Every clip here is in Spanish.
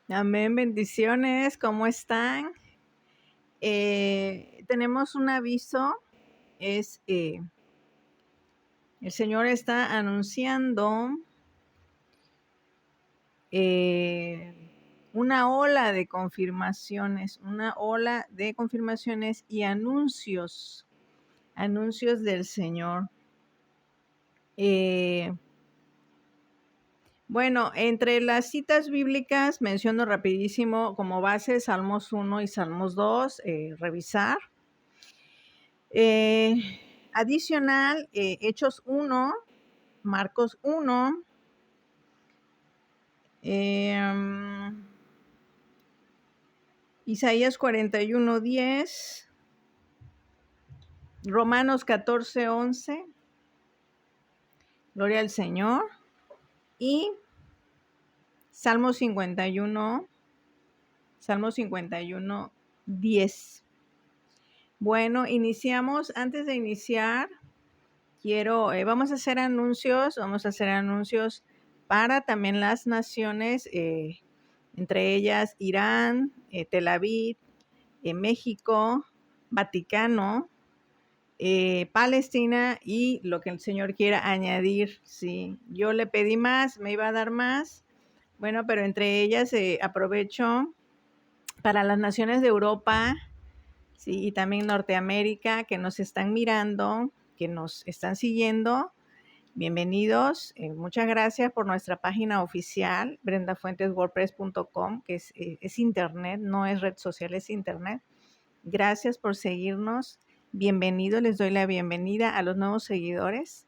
Amén, bendiciones, ¿cómo están? Tenemos un aviso, es el Señor está anunciando una ola de confirmaciones, y anuncios del Señor. Bueno, entre las citas bíblicas menciono rapidísimo como base Salmos 1 y Salmos 2, revisar. Adicional, Hechos 1, Marcos 1, Isaías 41:10, Romanos 14:11, gloria al Señor, y Salmo 51:10. Bueno, iniciamos. Antes de iniciar, vamos a hacer anuncios para también las naciones, entre ellas Irán, Tel Aviv, México, Vaticano, Palestina y lo que el Señor quiera añadir. Sí, yo le pedí más, me iba a dar más. Bueno, pero entre ellas aprovecho para las naciones de Europa, sí, y también Norteamérica que nos están mirando, que nos están siguiendo. Bienvenidos, muchas gracias por nuestra página oficial, brendafuenteswordpress.com, que es internet, no es red social, es internet. Gracias por seguirnos. Bienvenido, les doy la bienvenida a los nuevos seguidores.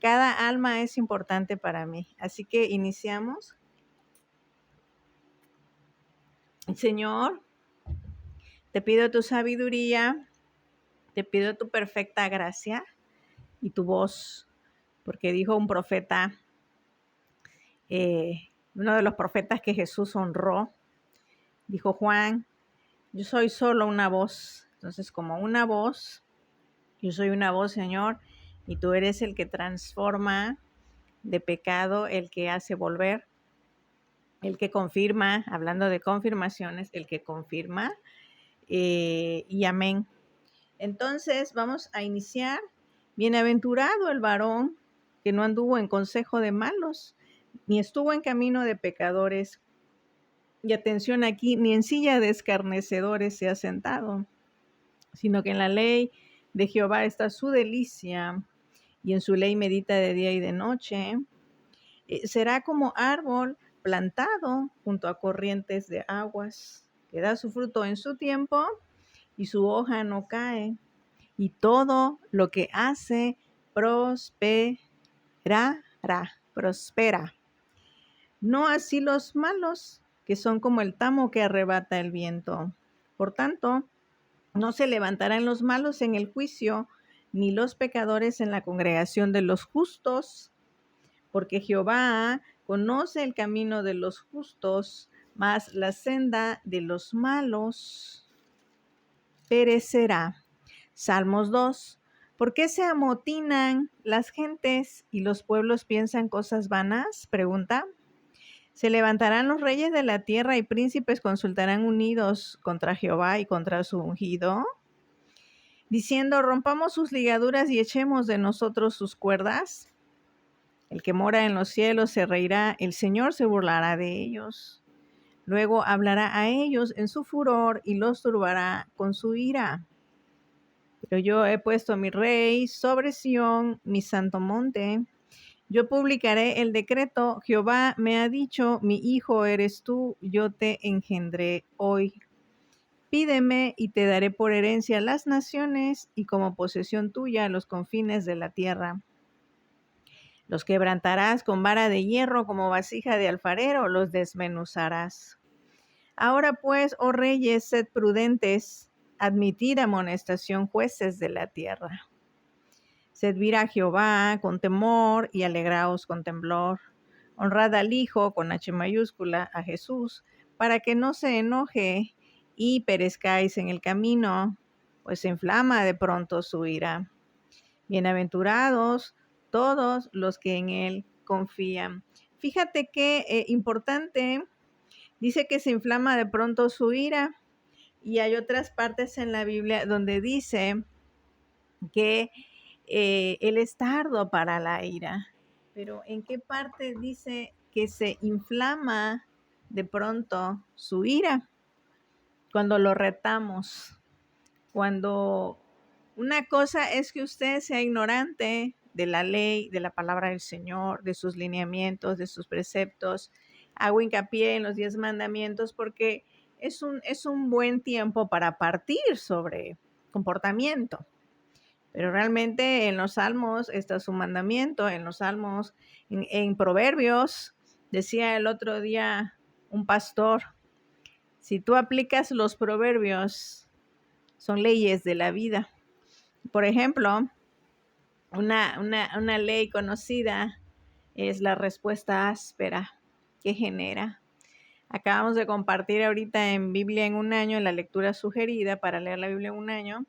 Cada alma es importante para mí, así que iniciamos. Señor, te pido tu sabiduría, te pido tu perfecta gracia y tu voz, porque dijo un profeta, uno de los profetas que Jesús honró, dijo Juan, yo soy solo una voz. Entonces, como una voz, yo soy una voz, Señor, y tú eres el que transforma de pecado, el que hace volver, el que confirma, hablando de confirmaciones, el que confirma, y amén. Entonces, vamos a iniciar. Bienaventurado el varón que no anduvo en consejo de malos, ni estuvo en camino de pecadores, y atención aquí, ni en silla de escarnecedores se ha sentado, sino que en la ley de Jehová está su delicia, y en su ley medita de día y de noche. Será como árbol plantado junto a corrientes de aguas, que da su fruto en su tiempo, y su hoja no cae, y todo lo que hace prospera. No así los malos, que son como el tamo que arrebata el viento. Por tanto, no se levantarán los malos en el juicio, ni los pecadores en la congregación de los justos, porque Jehová conoce el camino de los justos, mas la senda de los malos perecerá. Salmos 2. ¿Por qué se amotinan las gentes y los pueblos piensan cosas vanas? Pregunta. Se levantarán los reyes de la tierra y príncipes consultarán unidos contra Jehová y contra su ungido, diciendo, rompamos sus ligaduras y echemos de nosotros sus cuerdas. El que mora en los cielos se reirá, el Señor se burlará de ellos. Luego hablará a ellos en su furor y los turbará con su ira. Pero yo he puesto a mi rey sobre Sión, mi santo monte. Yo publicaré el decreto. Jehová me ha dicho, mi hijo eres tú, yo te engendré hoy. Pídeme y te daré por herencia las naciones y como posesión tuya los confines de la tierra. Los quebrantarás con vara de hierro, como vasija de alfarero, los desmenuzarás. Ahora pues, oh reyes, sed prudentes, admitid amonestación, jueces de la tierra. Servid a Jehová con temor y alegraos con temblor. Honrad al Hijo, con H mayúscula, a Jesús, para que no se enoje y perezcáis en el camino, pues se inflama de pronto su ira. Bienaventurados todos los que en él confían. Fíjate qué importante Dice que se inflama de pronto su ira, y hay otras partes en la Biblia donde dice que él es tardo para la ira. Pero ¿en qué parte dice que se inflama de pronto su ira? Cuando lo retamos, cuando una cosa es que usted sea ignorante de la ley, de la palabra del Señor, de sus lineamientos, de sus preceptos. Hago hincapié en los 10 mandamientos porque es un buen tiempo para partir sobre comportamiento. Pero realmente en los Salmos está su mandamiento, en los Salmos, en Proverbios, decía el otro día un pastor, si tú aplicas los proverbios, son leyes de la vida. Por ejemplo, una ley conocida es la respuesta áspera que genera. Acabamos de compartir ahorita en Biblia en un año, en la lectura sugerida para leer la Biblia en un año,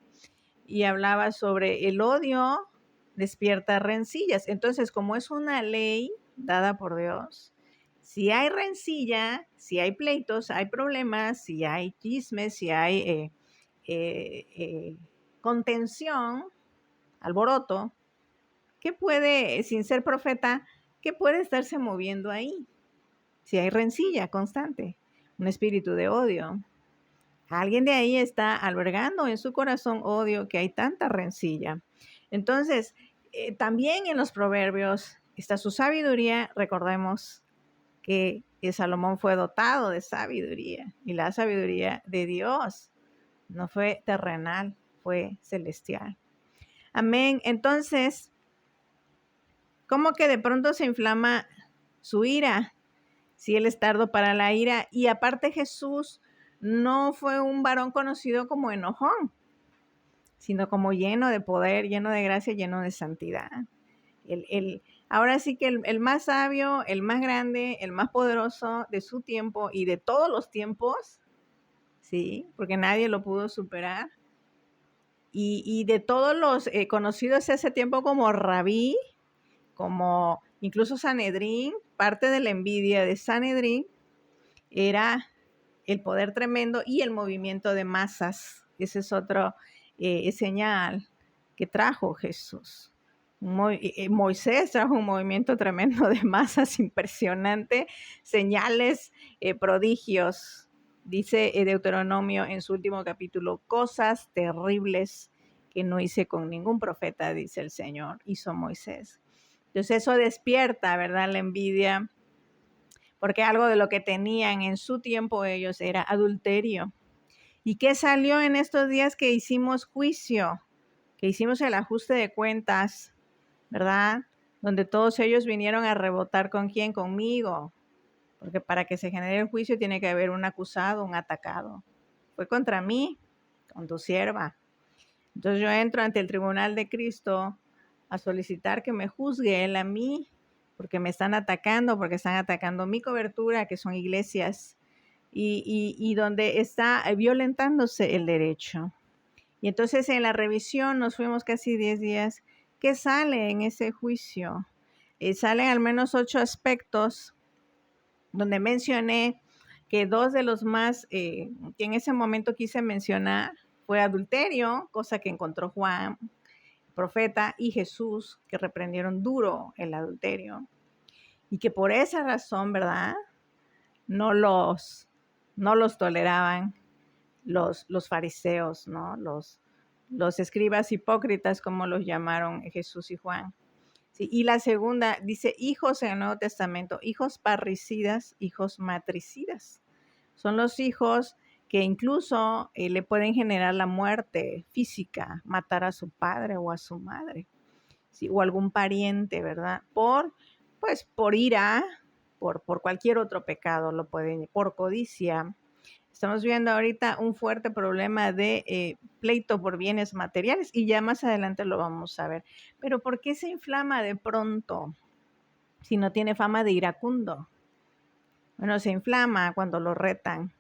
y hablaba sobre el odio despierta rencillas. Entonces, como es una ley dada por Dios, si hay rencilla, si hay pleitos, hay problemas, si hay chismes, si hay contención, alboroto, ¿qué puede, sin ser profeta, qué puede estarse moviendo ahí? Si hay rencilla constante, un espíritu de odio. Alguien de ahí está albergando en su corazón odio, que hay tanta rencilla. Entonces, también en los proverbios está su sabiduría. Recordemos que Salomón fue dotado de sabiduría, y la sabiduría de Dios no fue terrenal, fue celestial. Amén. Entonces, ¿cómo que de pronto se inflama su ira? Si él es tardo para la ira. Y aparte, Jesús no fue un varón conocido como enojón, sino como lleno de poder, lleno de gracia, lleno de santidad. Ahora sí que el más sabio, el más grande, el más poderoso de su tiempo y de todos los tiempos, sí, porque nadie lo pudo superar. Y de todos los conocidos ese tiempo como Rabí, como incluso Sanedrín, parte de la envidia de Sanedrín era el poder tremendo y el movimiento de masas. Ese es otro señal que trajo Jesús. Moisés trajo un movimiento tremendo de masas, impresionante, señales, prodigios. Dice Deuteronomio en su último capítulo, cosas terribles que no hice con ningún profeta, dice el Señor, hizo Moisés. Entonces eso despierta, ¿verdad?, la envidia, porque algo de lo que tenían en su tiempo ellos era adulterio. ¿Y qué salió en estos días que hicimos juicio? Que hicimos el ajuste de cuentas, ¿verdad? Donde todos ellos vinieron a rebotar ¿con quién? Conmigo. Porque para que se genere el juicio tiene que haber un acusado, un atacado. Fue contra mí, con tu sierva. Entonces yo entro ante el tribunal de Cristo a solicitar que me juzgue él a mí, porque me están atacando, porque están atacando mi cobertura, que son iglesias, y donde está violentándose el derecho. Y entonces en la revisión nos fuimos casi 10 días. ¿Qué sale en ese juicio? Salen al menos 8 aspectos donde mencioné que 2 de los más que en ese momento quise mencionar fue adulterio, cosa que encontró Juan, profeta, y Jesús, que reprendieron duro el adulterio. Y que por esa razón, ¿verdad?, no los toleraban los fariseos, ¿no? Los escribas hipócritas, como los llamaron Jesús y Juan. Sí, y la segunda dice hijos en el Nuevo Testamento, hijos parricidas, hijos matricidas. Son los hijos que incluso le pueden generar la muerte física, matar a su padre o a su madre, ¿sí?, o algún pariente, ¿verdad? Por ira, por cualquier otro pecado, lo pueden, por codicia. Estamos viendo ahorita un fuerte problema de pleito por bienes materiales, y ya más adelante lo vamos a ver. Pero ¿por qué se inflama de pronto si no tiene fama de iracundo? Bueno, se inflama cuando lo retan.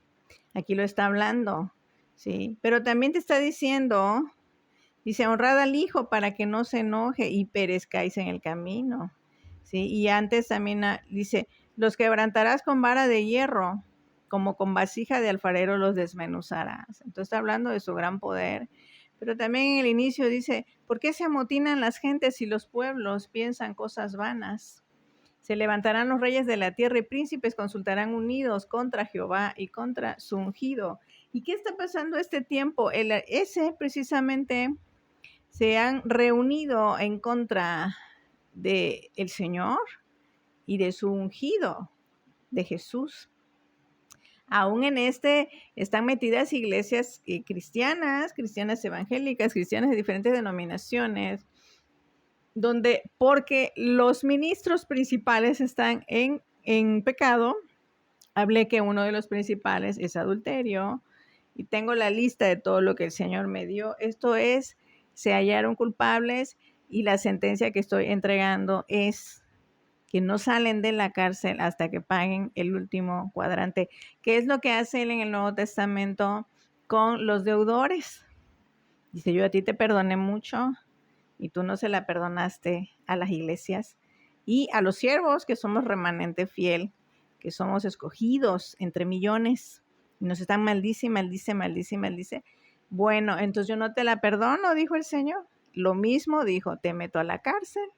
Aquí lo está hablando, ¿sí? Pero también te está diciendo, dice, honrad al hijo para que no se enoje y perezcáis en el camino, ¿sí? Y antes también dice, los quebrantarás con vara de hierro. como con vasija de alfarero los desmenuzarás. Entonces está hablando de su gran poder. Pero también en el inicio dice, ¿por qué se amotinan las gentes y los pueblos piensan cosas vanas? Se levantarán los reyes de la tierra y príncipes consultarán unidos contra Jehová y contra su ungido. ¿Y qué está pasando este tiempo? Ese precisamente se han reunido en contra de el Señor y de su ungido, de Jesús. Aún en están metidas iglesias cristianas, cristianas evangélicas, cristianas de diferentes denominaciones, porque los ministros principales están en pecado. Hablé que uno de los principales es adulterio y tengo la lista de todo lo que el Señor me dio. Esto es, se hallaron culpables y la sentencia que estoy entregando es que no salen de la cárcel hasta que paguen el último cuadrante. ¿Qué es lo que hace él en el Nuevo Testamento con los deudores? Dice, yo a ti te perdoné mucho y tú no se la perdonaste a las iglesias y a los siervos que somos remanente fiel, que somos escogidos entre millones y nos están maldice. Bueno, entonces yo no te la perdono, dijo el Señor. Lo mismo dijo, te meto a la cárcel.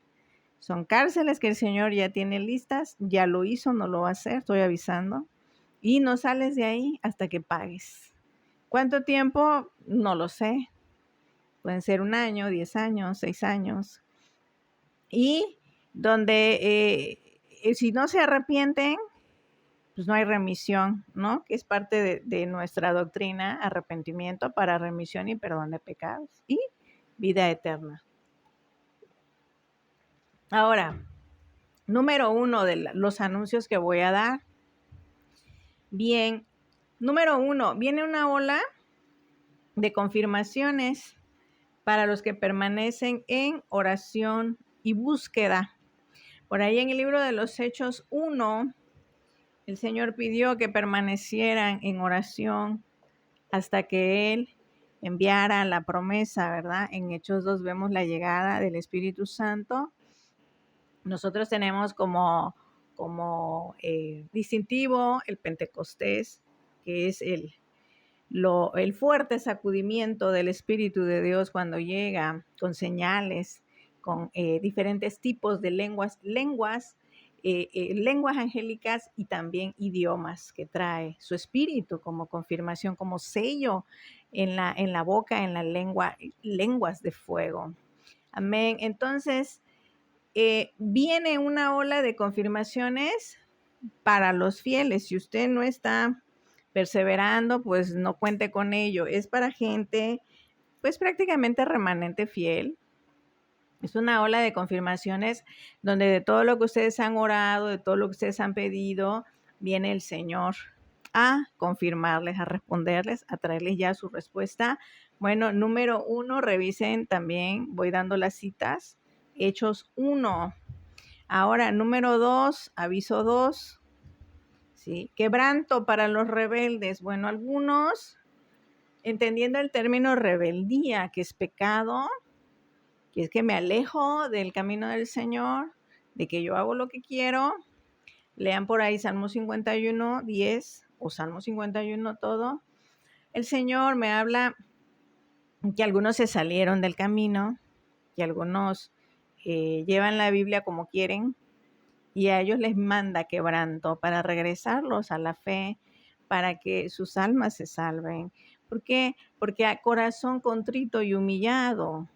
Son cárceles que el Señor ya tiene listas, ya lo hizo, no lo va a hacer, estoy avisando. Y no sales de ahí hasta que pagues. ¿Cuánto tiempo? No lo sé. Pueden ser 1 año, 10 años, 6 años. Y donde si no se arrepienten, pues no hay remisión, ¿no? Que es parte de nuestra doctrina, arrepentimiento para remisión y perdón de pecados y vida eterna. Ahora, número 1 de los anuncios que voy a dar. Bien, número 1, viene una ola de confirmaciones para los que permanecen en oración y búsqueda. Por ahí en el libro de los Hechos 1, el Señor pidió que permanecieran en oración hasta que Él enviara la promesa, ¿verdad? En Hechos 2 vemos la llegada del Espíritu Santo. Nosotros tenemos como distintivo el Pentecostés, que es el fuerte sacudimiento del Espíritu de Dios cuando llega con señales, con diferentes tipos de lenguas angélicas y también idiomas que trae su Espíritu como confirmación, como sello en la boca, en la lengua, lenguas de fuego. Amén. Entonces, viene una ola de confirmaciones para los fieles. Si usted no está perseverando, pues no cuente con ello. Es para gente, pues prácticamente remanente fiel. Es una ola de confirmaciones donde de todo lo que ustedes han orado, de todo lo que ustedes han pedido, viene el Señor a confirmarles, a responderles, a traerles ya su respuesta. Bueno, número 1, revisen también, voy dando las citas. Hechos 1. Ahora, número 2, aviso 2. ¿Sí? Quebranto para los rebeldes. Bueno, algunos, entendiendo el término rebeldía, que es pecado, que es que me alejo del camino del Señor, de que yo hago lo que quiero. Lean por ahí Salmo 51, 10 o Salmo 51 todo. El Señor me habla que algunos se salieron del camino, que algunos llevan la Biblia como quieren y a ellos les manda quebranto para regresarlos a la fe, para que sus almas se salven. ¿Por qué? Porque a corazón contrito y humillado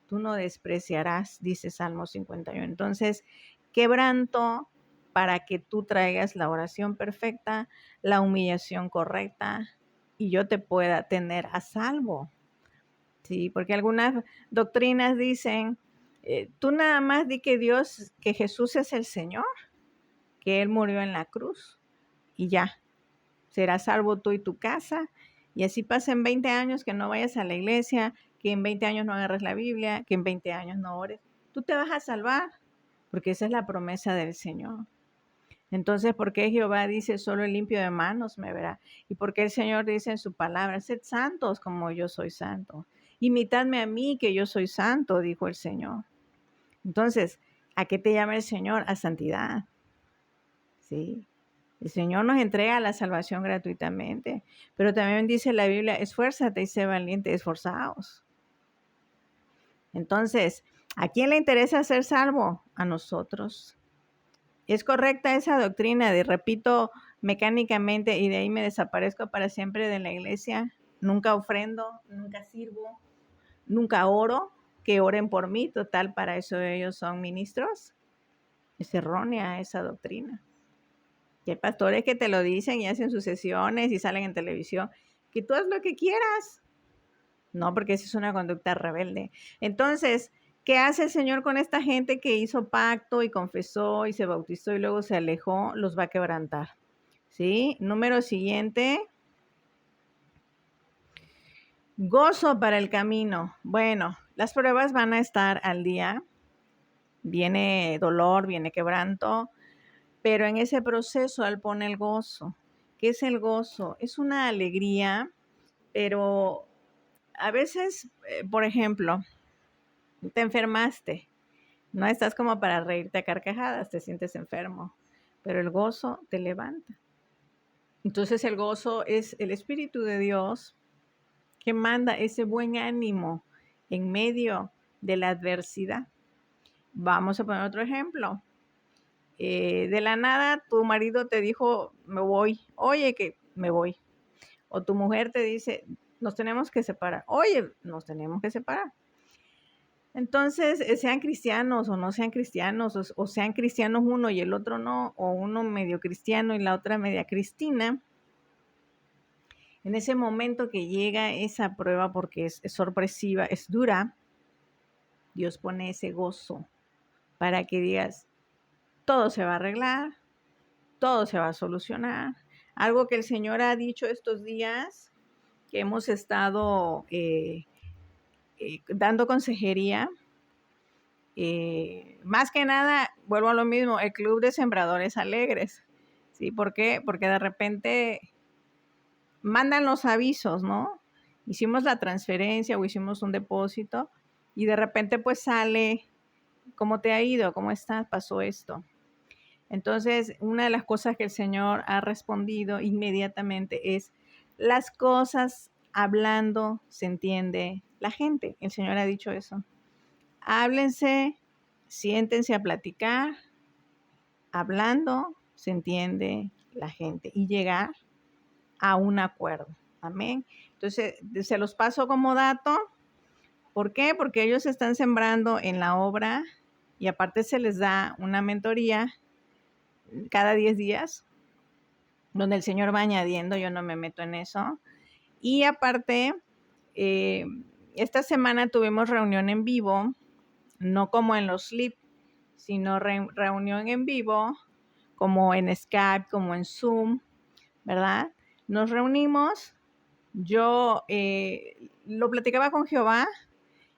tú no despreciarás, dice Salmo 51. Entonces, quebranto para que tú traigas la oración perfecta, la humillación correcta y yo te pueda tener a salvo. Sí, porque algunas doctrinas dicen, tú nada más di que que Jesús es el Señor, que Él murió en la cruz y ya, serás salvo tú y tu casa. Y así pasen 20 años que no vayas a la iglesia, que en 20 años no agarres la Biblia, que en 20 años no ores. Tú te vas a salvar, porque esa es la promesa del Señor. Entonces, ¿por qué Jehová dice, solo el limpio de manos me verá? ¿Y por qué el Señor dice en su palabra, sed santos como yo soy santo? Imitadme a mí, que yo soy santo, dijo el Señor. Entonces, ¿a qué te llama el Señor? A santidad. ¿Sí? El Señor nos entrega la salvación gratuitamente, pero también dice la Biblia, esfuérzate y sé valiente, esforzaos. Entonces, ¿a quién le interesa ser salvo? A nosotros. ¿Es correcta esa doctrina de repito mecánicamente y de ahí me desaparezco para siempre de la iglesia? Nunca ofrendo, nunca sirvo, nunca oro, que oren por mí, total, para eso ellos son ministros. Es errónea esa doctrina. Y hay pastores que te lo dicen y hacen sus sesiones y salen en televisión, que tú haz lo que quieras. No, porque esa es una conducta rebelde. Entonces, ¿qué hace el Señor con esta gente que hizo pacto y confesó y se bautizó y luego se alejó? Los va a quebrantar. ¿Sí? Número siguiente. Gozo para el camino. Bueno, las pruebas van a estar al día. Viene dolor, viene quebranto, pero en ese proceso Él pone el gozo. ¿Qué es el gozo? Es una alegría, pero a veces, por ejemplo, te enfermaste, no estás como para reírte a carcajadas, te sientes enfermo, pero el gozo te levanta. Entonces el gozo es el Espíritu de Dios que manda ese buen ánimo en medio de la adversidad. Vamos a poner otro ejemplo. De la nada tu marido te dijo, me voy, oye que me voy. O tu mujer te dice, nos tenemos que separar, oye, nos tenemos que separar. Entonces, sean cristianos o no sean cristianos, o sean cristianos uno y el otro no, o uno medio cristiano y la otra media cristina, en ese momento que llega esa prueba, porque es sorpresiva, es dura, Dios pone ese gozo para que digas, todo se va a arreglar, todo se va a solucionar. Algo que el Señor ha dicho estos días, que hemos estado dando consejería, más que nada, vuelvo a lo mismo, el Club de Sembradores Alegres. ¿Sí? ¿Por qué? Porque de repente mandan los avisos, ¿no? Hicimos la transferencia o hicimos un depósito y de repente pues sale, ¿cómo te ha ido? ¿Cómo estás? Pasó esto. Entonces, una de las cosas que el Señor ha respondido inmediatamente es, las cosas hablando se entiende la gente. El Señor ha dicho eso. Háblense, siéntense a platicar, hablando se entiende la gente y llegar a un acuerdo. Amén. Entonces, se los paso como dato. ¿Por qué? Porque ellos están sembrando en la obra y aparte se les da una mentoría cada 10 días, donde el Señor va añadiendo, yo no me meto en eso. Y aparte, esta semana tuvimos reunión en vivo, no como en los sleep, sino reunión en vivo, como en Skype, como en Zoom, ¿verdad? Nos reunimos, yo lo platicaba con Jehová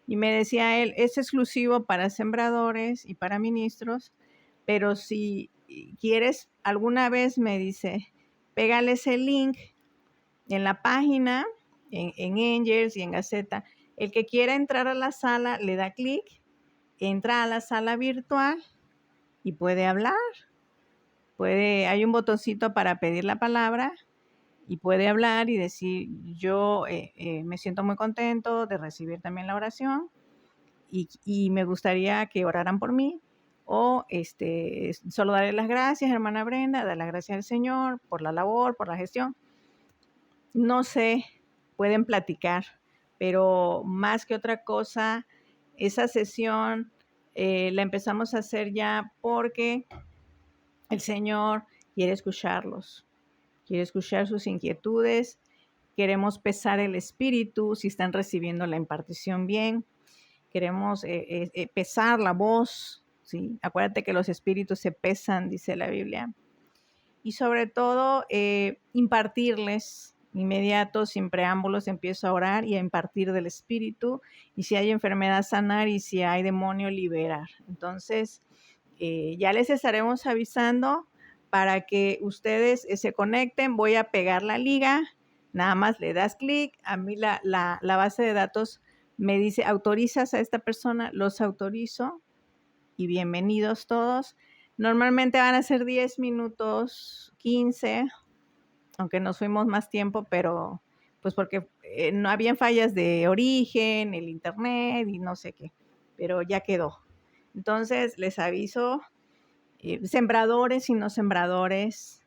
y me decía él, es exclusivo para sembradores y para ministros, pero si quieres alguna vez, me dice, pégale ese link en la página, en Angels y en Gaceta. El que quiera entrar a la sala le da clic, entra a la sala virtual y puede hablar. Hay un botoncito para pedir la palabra y puede hablar y decir, yo me siento muy contento de recibir también la oración y me gustaría que oraran por mí. O solo darle las gracias, hermana Brenda, dar las gracias al Señor por la labor, por la gestión. No sé, pueden platicar, pero más que otra cosa, esa sesión la empezamos a hacer ya porque el Señor quiere escucharlos, quiere escuchar sus inquietudes, queremos pesar el espíritu, si están recibiendo la impartición bien, queremos pesar la voz, ¿sí? Acuérdate que los espíritus se pesan, dice la Biblia. Y sobre todo, impartirles inmediato, sin preámbulos, empiezo a orar y a impartir del espíritu. Y si hay enfermedad, sanar, y si hay demonio, liberar. Entonces, ya les estaremos avisando para que ustedes se conecten. Voy a pegar la liga, nada más le das clic. A mí la base de datos me dice, autorizas a esta persona, los autorizo y bienvenidos todos. Normalmente van a ser 10 minutos, 15, aunque nos fuimos más tiempo, pero pues porque no habían fallas de origen, el internet y no sé qué, pero ya quedó. Entonces les aviso, sembradores y no sembradores,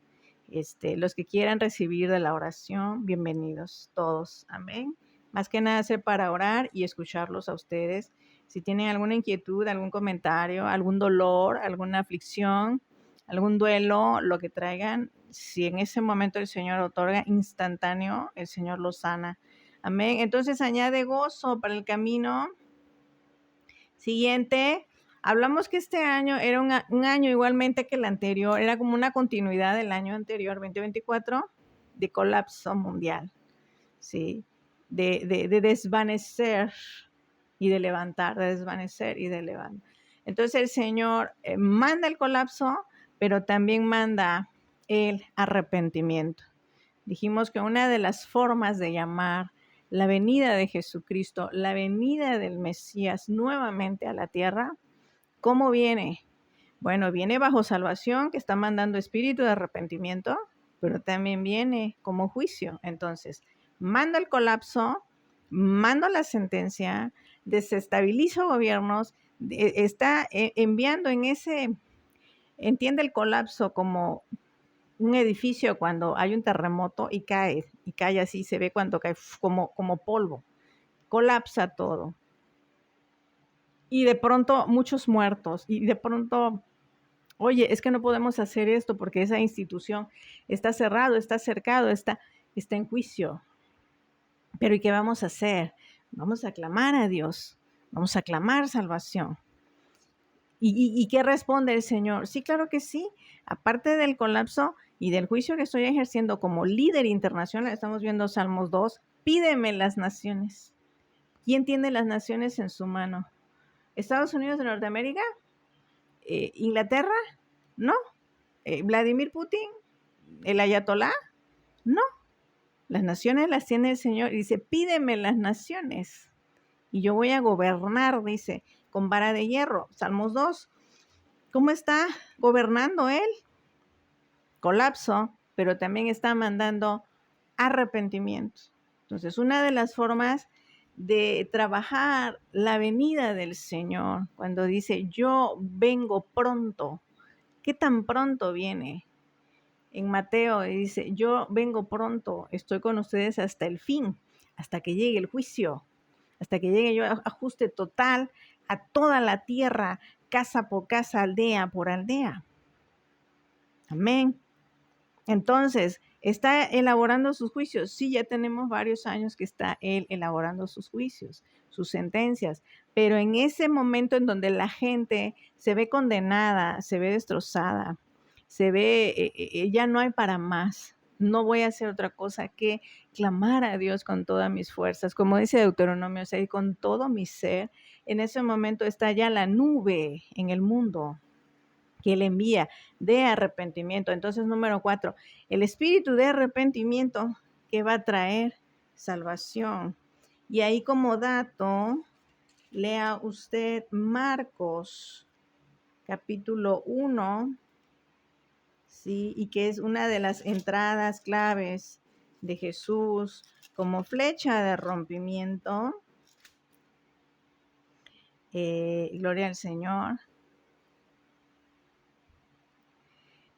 los que quieran recibir de la oración, bienvenidos todos, amén. Más que nada ser para orar y escucharlos a ustedes. Si tienen alguna inquietud, algún comentario, algún dolor, alguna aflicción, algún duelo, lo que traigan, si en ese momento el Señor otorga instantáneo, el Señor los sana. Amén. Entonces añade gozo para el camino. Siguiente, hablamos que este año era un año igualmente que el anterior, era como una continuidad del año anterior, 2024, de colapso mundial, ¿sí? De desvanecer y de levantar, de desvanecer y de levantar. Entonces el Señor manda el colapso, pero también manda el arrepentimiento. Dijimos que una de las formas de llamar la venida de Jesucristo, la venida del Mesías nuevamente a la tierra, ¿cómo viene? Bueno, viene bajo salvación, que está mandando espíritu de arrepentimiento, pero también viene como juicio. Entonces, manda el colapso, manda la sentencia, desestabiliza gobiernos, está enviando en ese, entiende el colapso como un edificio cuando hay un terremoto y cae así, se ve cuando cae como polvo, colapsa todo. Y de pronto muchos muertos, y de pronto, oye, es que no podemos hacer esto porque esa institución está cerrado, está cercado, está en juicio. Pero ¿y qué vamos a hacer? Vamos a clamar a Dios, vamos a clamar salvación. ¿Y qué responde el Señor? Sí, claro que sí. Aparte del colapso y del juicio que estoy ejerciendo como líder internacional, estamos viendo Salmos 2, pídeme las naciones. ¿Quién tiene las naciones en su mano? ¿Estados Unidos de Norteamérica? ¿Inglaterra? No. ¿Vladimir Putin? ¿El ayatolá? No. Las naciones las tiene el Señor. Y dice, pídeme las naciones. Y yo voy a gobernar, dice, con vara de hierro. Salmos 2. ¿Cómo está gobernando él? Colapso, pero también está mandando arrepentimiento. Entonces, una de las formas de trabajar la venida del Señor, cuando dice, yo vengo pronto, ¿qué tan pronto viene? En Mateo dice, yo vengo pronto, estoy con ustedes hasta el fin, hasta que llegue el juicio, hasta que llegue yo ajuste total a toda la tierra, casa por casa, aldea por aldea. Amén. Entonces, ¿está elaborando sus juicios? Sí, ya tenemos varios años que está él elaborando sus juicios, sus sentencias, pero en ese momento en donde la gente se ve condenada, se ve destrozada, se ve, ya no hay para más. No voy a hacer otra cosa que clamar a Dios con todas mis fuerzas, como dice Deuteronomio 6, con todo mi ser. En ese momento está ya la nube en el mundo que él envía de arrepentimiento. Entonces, número 4, el espíritu de arrepentimiento que va a traer salvación. Y ahí como dato, lea usted Marcos capítulo 1, ¿sí? Y que es una de las entradas claves de Jesús como flecha de rompimiento. Gloria al Señor.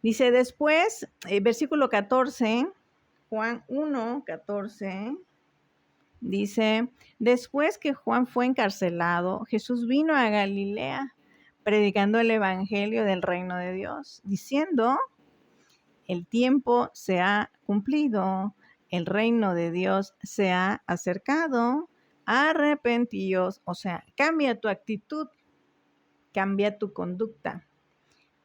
Dice después, versículo 14, Juan 1, 14, dice, después que Juan fue encarcelado, Jesús vino a Galilea predicando el evangelio del reino de Dios, diciendo, el tiempo se ha cumplido, el reino de Dios se ha acercado, arrepentíos, o sea, cambia tu actitud, cambia tu conducta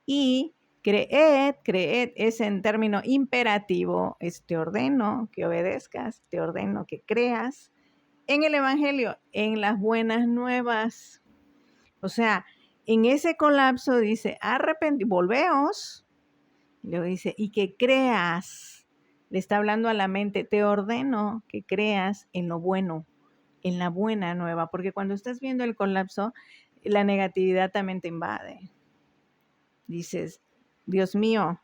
y creed es en término imperativo, es te ordeno que obedezcas, te ordeno que creas en el evangelio, en las buenas nuevas. O sea, en ese colapso dice, volveos, y luego dice, y que creas, le está hablando a la mente, te ordeno que creas en lo bueno, en la buena nueva, porque cuando estás viendo el colapso, la negatividad también te invade. dices, Dios mío,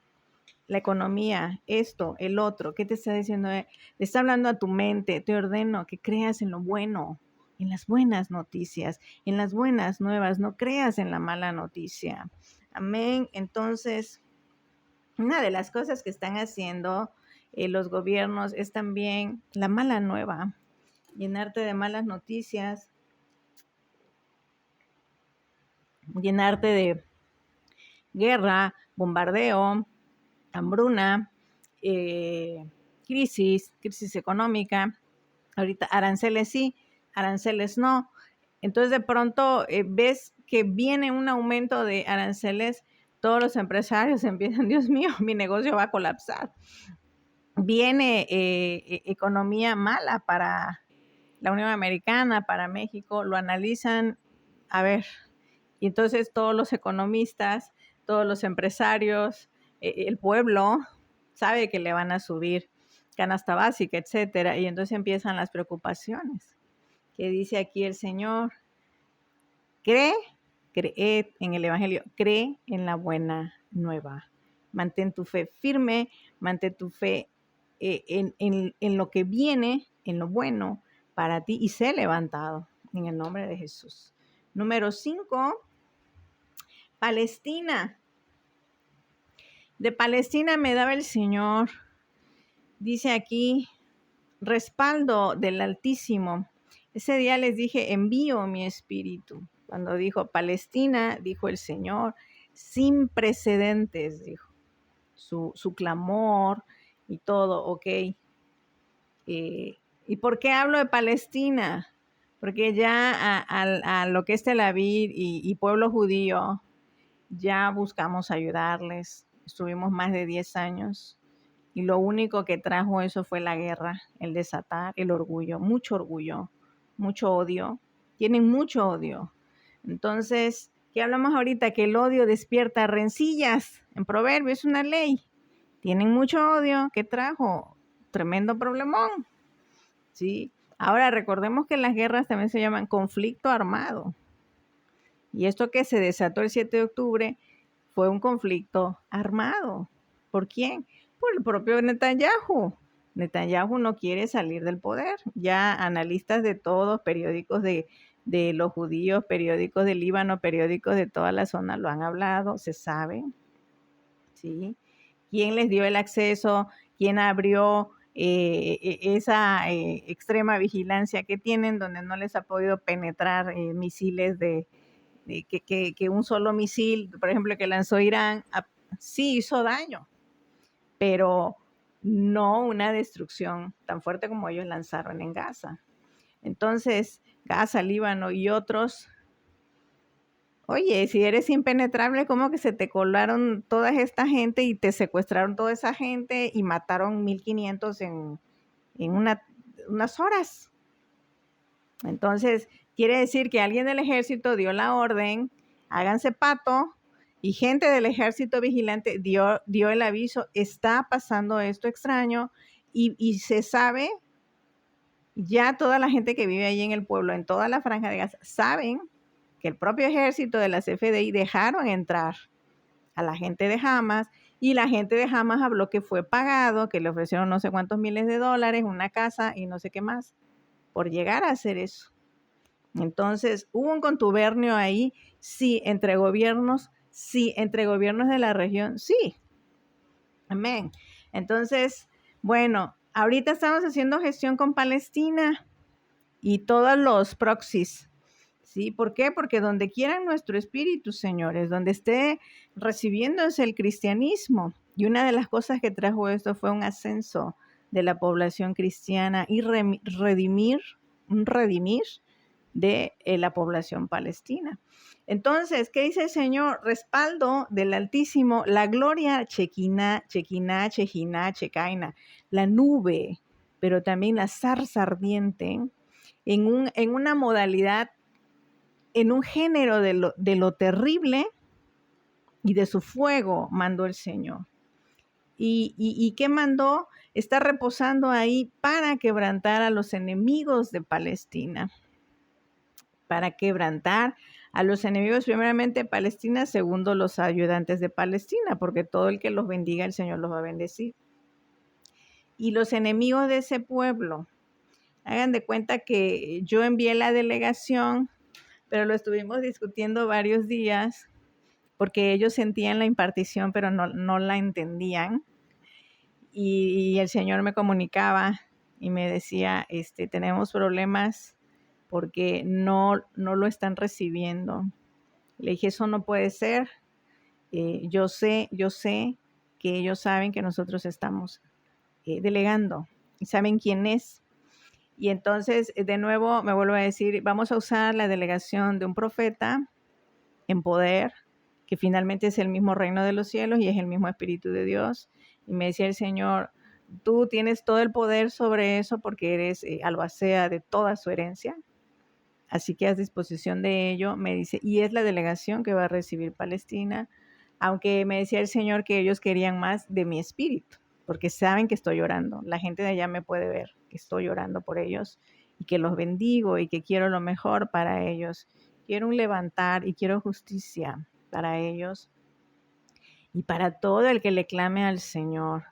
la economía, esto, el otro, ¿qué te está diciendo? Le está hablando a tu mente, te ordeno que creas en lo bueno, en las buenas noticias, en las buenas nuevas, no creas en la mala noticia. Amén. Entonces, una de las cosas que están haciendo los gobiernos es también la mala nueva, llenarte de malas noticias, llenarte de guerra, bombardeo, hambruna, crisis económica. Ahorita aranceles sí, aranceles no. Entonces de pronto ves que viene un aumento de aranceles, todos los empresarios empiezan, Dios mío, mi negocio va a colapsar. Viene economía mala para la Unión Americana, para México, lo analizan, a ver, y entonces todos los economistas, todos los empresarios, el pueblo sabe que le van a subir canasta básica, etcétera, y entonces empiezan las preocupaciones. ¿Qué dice aquí el Señor? Creed en el Evangelio, cree en la buena nueva. Mantén tu fe firme, mantén tu fe en lo que viene, en lo bueno para ti y sé levantado en el nombre de Jesús. Número 5, Palestina. De Palestina me daba el Señor, dice aquí, respaldo del Altísimo. Ese día les dije, envío mi espíritu. Cuando dijo Palestina, dijo el Señor, sin precedentes, dijo, su clamor y todo, ok. ¿Y por qué hablo de Palestina? Porque ya a lo que es Tel Aviv y pueblo judío, ya buscamos ayudarles. Estuvimos más de 10 años y lo único que trajo eso fue la guerra, el desatar, el orgullo, mucho odio. Tienen mucho odio. Entonces, ¿qué hablamos ahorita? Que el odio despierta rencillas. En Proverbios es una ley. Tienen mucho odio. ¿Qué trajo? Tremendo problemón. ¿Sí? Ahora recordemos que las guerras también se llaman conflicto armado. Y esto que se desató el 7 de octubre fue un conflicto armado. ¿Por quién? Por el propio Netanyahu. Netanyahu no quiere salir del poder. Ya analistas de todos, periódicos de los judíos, periódicos del Líbano, periódicos de toda la zona lo han hablado, se sabe. ¿Sí? ¿Quién les dio el acceso? ¿Quién abrió esa extrema vigilancia que tienen donde no les ha podido penetrar misiles que un solo misil, por ejemplo, que lanzó Irán, sí hizo daño, pero no una destrucción tan fuerte como ellos lanzaron en Gaza. Entonces, Gaza, Líbano y otros, oye, si eres impenetrable, ¿cómo que se te colaron toda esta gente y te secuestraron toda esa gente y mataron 1,500 en unas horas? Entonces, quiere decir que alguien del ejército dio la orden, háganse pato, y gente del ejército vigilante dio el aviso, está pasando esto extraño, y se sabe, ya toda la gente que vive ahí en el pueblo, en toda la franja de Gaza, saben que el propio ejército de las FDI dejaron entrar a la gente de Hamas, y la gente de Hamas habló que fue pagado, que le ofrecieron no sé cuántos miles de dólares, una casa y no sé qué más, por llegar a hacer eso. Entonces, hubo un contubernio ahí, sí, entre gobiernos de la región, sí. Amén. Entonces, bueno, ahorita estamos haciendo gestión con Palestina y todos los proxies. ¿Sí? ¿Por qué? Porque donde quiera nuestro espíritu, señores, donde esté recibiéndose el cristianismo. Y una de las cosas que trajo esto fue un ascenso de la población cristiana y un redimir de la población palestina. Entonces, ¿qué dice el Señor? Respaldo del Altísimo, la gloria Chequina, Checaina, la nube, pero también la zarza ardiente, en una modalidad, en un género de lo terrible y de su fuego mandó el Señor. ¿Y qué mandó? Está reposando ahí para quebrantar a los enemigos de Palestina, para quebrantar A los enemigos, primeramente Palestina, segundo los ayudantes de Palestina, porque todo el que los bendiga, el Señor los va a bendecir. Y los enemigos de ese pueblo, hagan de cuenta que yo envié la delegación, pero lo estuvimos discutiendo varios días, porque ellos sentían la impartición, pero no la entendían. Y el Señor me comunicaba y me decía, tenemos problemas porque no lo están recibiendo. Le dije, eso no puede ser. Yo sé que ellos saben que nosotros estamos delegando y saben quién es. Y entonces, de nuevo, me vuelvo a decir, vamos a usar la delegación de un profeta en poder, que finalmente es el mismo reino de los cielos y es el mismo Espíritu de Dios. Y me decía el Señor, tú tienes todo el poder sobre eso porque eres albacea de toda su herencia. Así que haz disposición de ello, me dice, y es la delegación que va a recibir Palestina, aunque me decía el Señor que ellos querían más de mi espíritu, porque saben que estoy llorando. La gente de allá me puede ver que estoy llorando por ellos y que los bendigo y que quiero lo mejor para ellos. Quiero un levantar y quiero justicia para ellos y para todo el que le clame al Señor,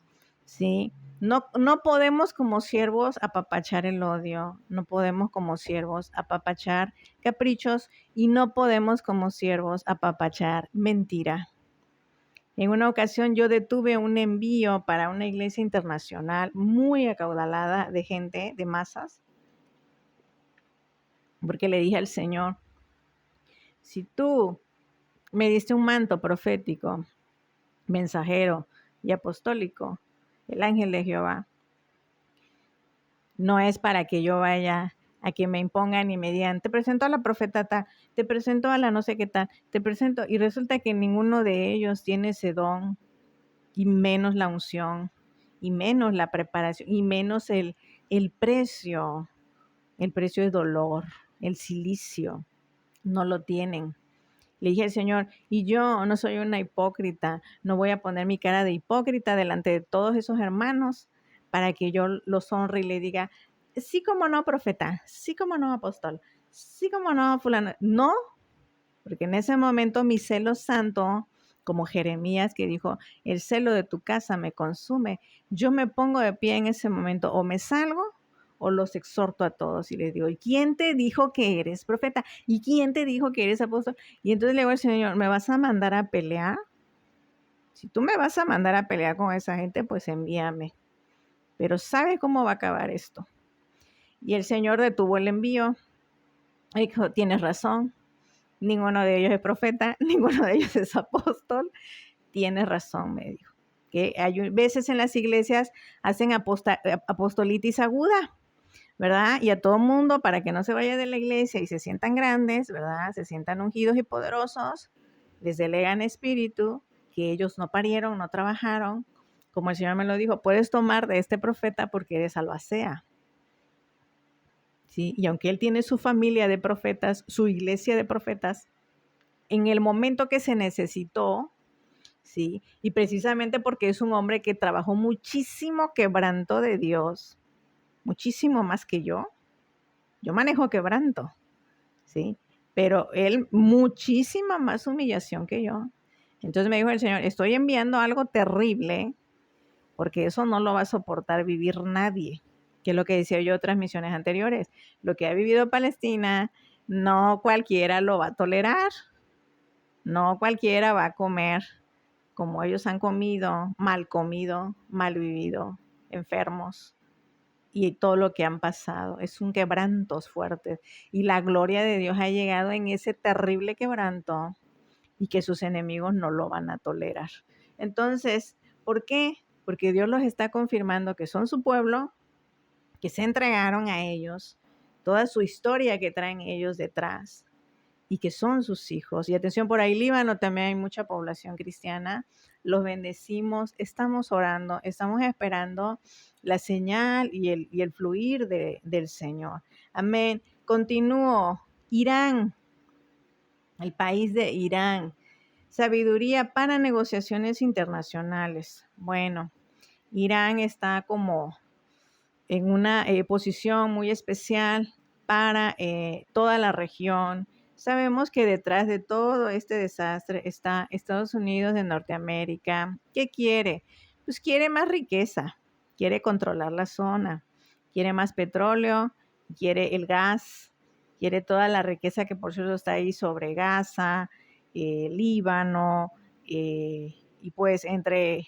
¿sí? No podemos como siervos apapachar el odio, no podemos como siervos apapachar caprichos y no podemos como siervos apapachar mentira. En una ocasión yo detuve un envío para una iglesia internacional muy acaudalada de gente, de masas, porque le dije al Señor, si tú me diste un manto profético, mensajero y apostólico, el ángel de Jehová, no es para que yo vaya a que me impongan y me digan, te presento a la profeta, te presento a la no sé qué tal, te presento, y resulta que ninguno de ellos tiene ese don, y menos la unción, y menos la preparación, y menos el precio es dolor, el cilicio, no lo tienen. Le dije al Señor, y yo no soy una hipócrita, no voy a poner mi cara de hipócrita delante de todos esos hermanos para que yo los honre y le diga, sí como no, profeta, sí como no, apóstol, sí como no, fulano. No, porque en ese momento mi celo santo, como Jeremías que dijo, el celo de tu casa me consume, yo me pongo de pie en ese momento, o me salgo o los exhorto a todos y les digo, ¿y quién te dijo que eres profeta? ¿Y quién te dijo que eres apóstol? Y entonces le digo al Señor, ¿me vas a mandar a pelear? Si tú me vas a mandar a pelear con esa gente, pues envíame. Pero ¿sabe cómo va a acabar esto? Y el Señor detuvo el envío. Y dijo, tienes razón, ninguno de ellos es profeta, ninguno de ellos es apóstol. Tienes razón, me dijo. Que hay veces en las iglesias hacen apostolitis aguda, ¿verdad? Y a todo mundo, para que no se vaya de la iglesia y se sientan grandes, ¿verdad? Se sientan ungidos y poderosos, les delegan espíritu, que ellos no parieron, no trabajaron. Como el Señor me lo dijo, puedes tomar de este profeta porque eres albacea. ¿Sí? Y aunque él tiene su familia de profetas, su iglesia de profetas, en el momento que se necesitó, ¿sí? Y precisamente porque es un hombre que trabajó muchísimo quebranto de Dios, muchísimo más que yo. Yo manejo quebranto, ¿sí? Pero él muchísima más humillación que yo. Entonces me dijo el Señor, estoy enviando algo terrible porque eso no lo va a soportar vivir nadie, que es lo que decía yo en otras misiones anteriores. Lo que ha vivido Palestina, no cualquiera lo va a tolerar, no cualquiera va a comer como ellos han comido, mal vivido, enfermos y todo lo que han pasado. Es un quebranto fuerte y la gloria de Dios ha llegado en ese terrible quebranto y que sus enemigos no lo van a tolerar. Entonces, ¿por qué? Porque Dios los está confirmando que son su pueblo, que se entregaron a ellos, toda su historia que traen ellos detrás y que son sus hijos. Y atención, por ahí Líbano también hay mucha población cristiana. Los bendecimos, estamos orando, estamos esperando la señal y el fluir del Señor. Amén. Continúo. Irán, el país de Irán. Sabiduría para negociaciones internacionales. Bueno, Irán está como en una posición muy especial para toda la región, Sabemos que detrás de todo este desastre está Estados Unidos de Norteamérica. ¿Qué quiere? Pues quiere más riqueza, quiere controlar la zona, quiere más petróleo, quiere el gas, quiere toda la riqueza que por cierto está ahí sobre Gaza, Líbano, y pues entre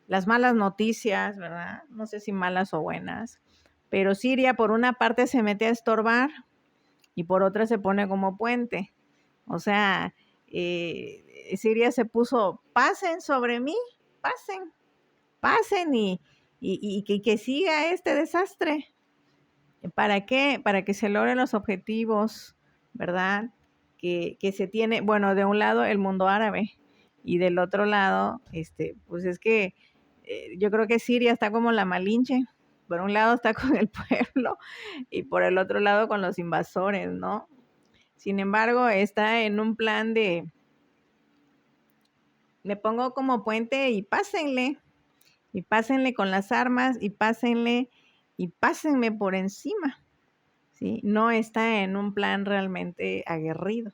las malas noticias, ¿verdad? No sé si malas o buenas, pero Siria por una parte se mete a estorbar y por otra se pone como puente. O sea, Siria se puso, pasen sobre mí, pasen, pasen y que siga este desastre. ¿Para qué? Para que se logren los objetivos, ¿verdad? Que se tiene, bueno, de un lado el mundo árabe y del otro lado, pues es que yo creo que Siria está como la Malinche. Por un lado está con el pueblo y por el otro lado con los invasores, ¿no? Sin embargo, está en un plan de, me pongo como puente y pásenle con las armas y pásenme por encima, ¿sí? No está en un plan realmente aguerrido.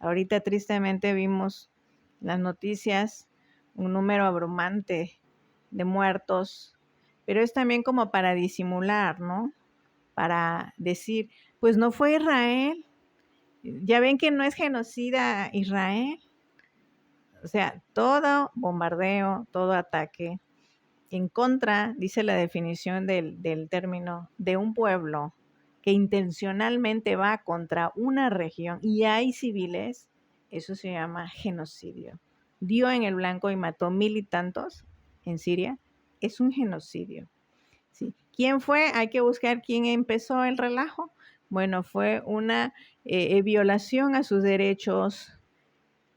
Ahorita tristemente vimos las noticias, un número abrumante de muertos, pero es también como para disimular, ¿no? Para decir, pues no fue Israel. Ya ven que no es genocida Israel. O sea, todo bombardeo, todo ataque en contra, dice la definición del término, de un pueblo que intencionalmente va contra una región y hay civiles, eso se llama genocidio. Dio en el blanco y mató 1,000 y tantos en Siria, es un genocidio. ¿Sí? ¿Quién fue? Hay que buscar quién empezó el relajo. Bueno, fue una violación a sus derechos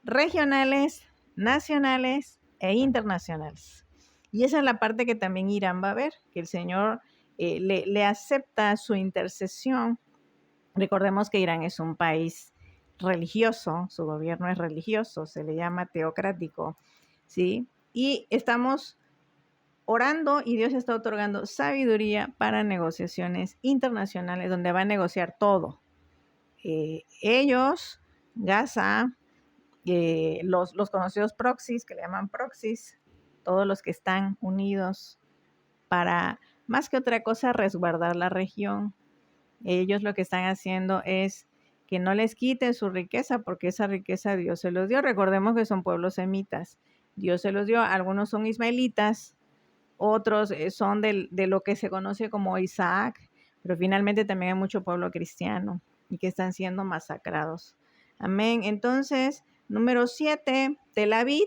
regionales, nacionales e internacionales. Y esa es la parte que también Irán va a ver, que el Señor le acepta su intercesión. Recordemos que Irán es un país religioso, su gobierno es religioso, se le llama teocrático, ¿sí? Y estamos orando y Dios está otorgando sabiduría para negociaciones internacionales donde va a negociar todo. Ellos, Gaza, los conocidos proxies, que le llaman proxies, todos los que están unidos para, más que otra cosa, resguardar la región. Ellos lo que están haciendo es que no les quiten su riqueza, porque esa riqueza Dios se los dio. Recordemos que son pueblos semitas. Dios se los dio. Algunos son ismaelitas, otros son de lo que se conoce como Isaac, pero finalmente también hay mucho pueblo cristiano y que están siendo masacrados. Amén. Entonces, número 7, Tel Aviv.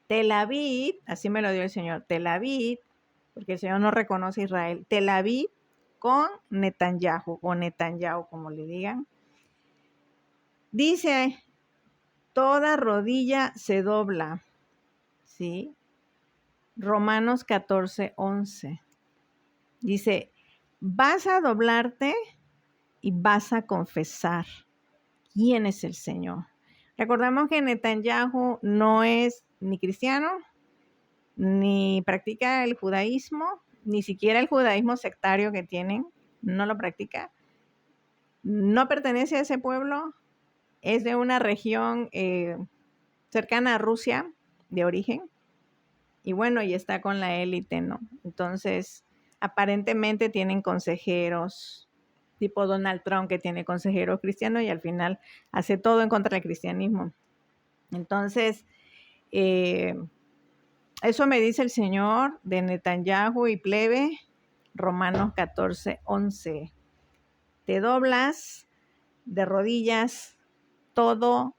Tel Aviv, así me lo dio el Señor, Tel Aviv, porque el Señor no reconoce a Israel. Tel Aviv con Netanyahu, o Netanyahu, como le digan. Dice, toda rodilla se dobla, ¿sí? Romanos 14:11. Dice, vas a doblarte y vas a confesar quién es el Señor. Recordemos que Netanyahu no es ni cristiano, ni practica el judaísmo, ni siquiera el judaísmo sectario que tienen, no lo practica. No pertenece a ese pueblo, es de una región cercana a Rusia de origen. Y bueno, y está con la élite, ¿no? Entonces, aparentemente tienen consejeros, tipo Donald Trump, que tiene consejeros cristianos y al final hace todo en contra del cristianismo. Entonces, eso me dice el Señor de Netanyahu y plebe, Romanos 14:11. Te doblas de rodillas, todo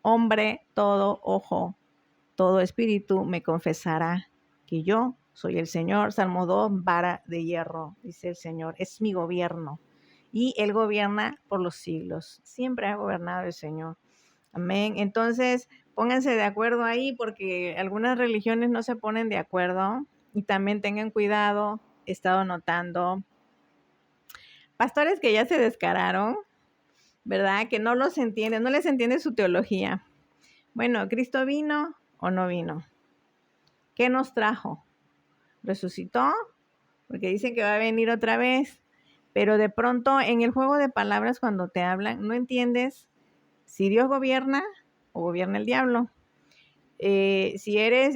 hombre, todo ojo, todo espíritu me confesará que yo soy el Señor. Salmo 2, vara de hierro, dice el Señor, es mi gobierno. Y Él gobierna por los siglos. Siempre ha gobernado el Señor. Amén. Entonces, pónganse de acuerdo ahí porque algunas religiones no se ponen de acuerdo. Y también tengan cuidado, he estado notando pastores que ya se descararon, ¿verdad? Que no los entienden, no les entiende su teología. Bueno, ¿Cristo vino o no vino? ¿Qué nos trajo? ¿Resucitó? Porque dicen que va a venir otra vez. pero de pronto en el juego de palabras cuando te hablan, no entiendes si Dios gobierna o gobierna el diablo. Si eres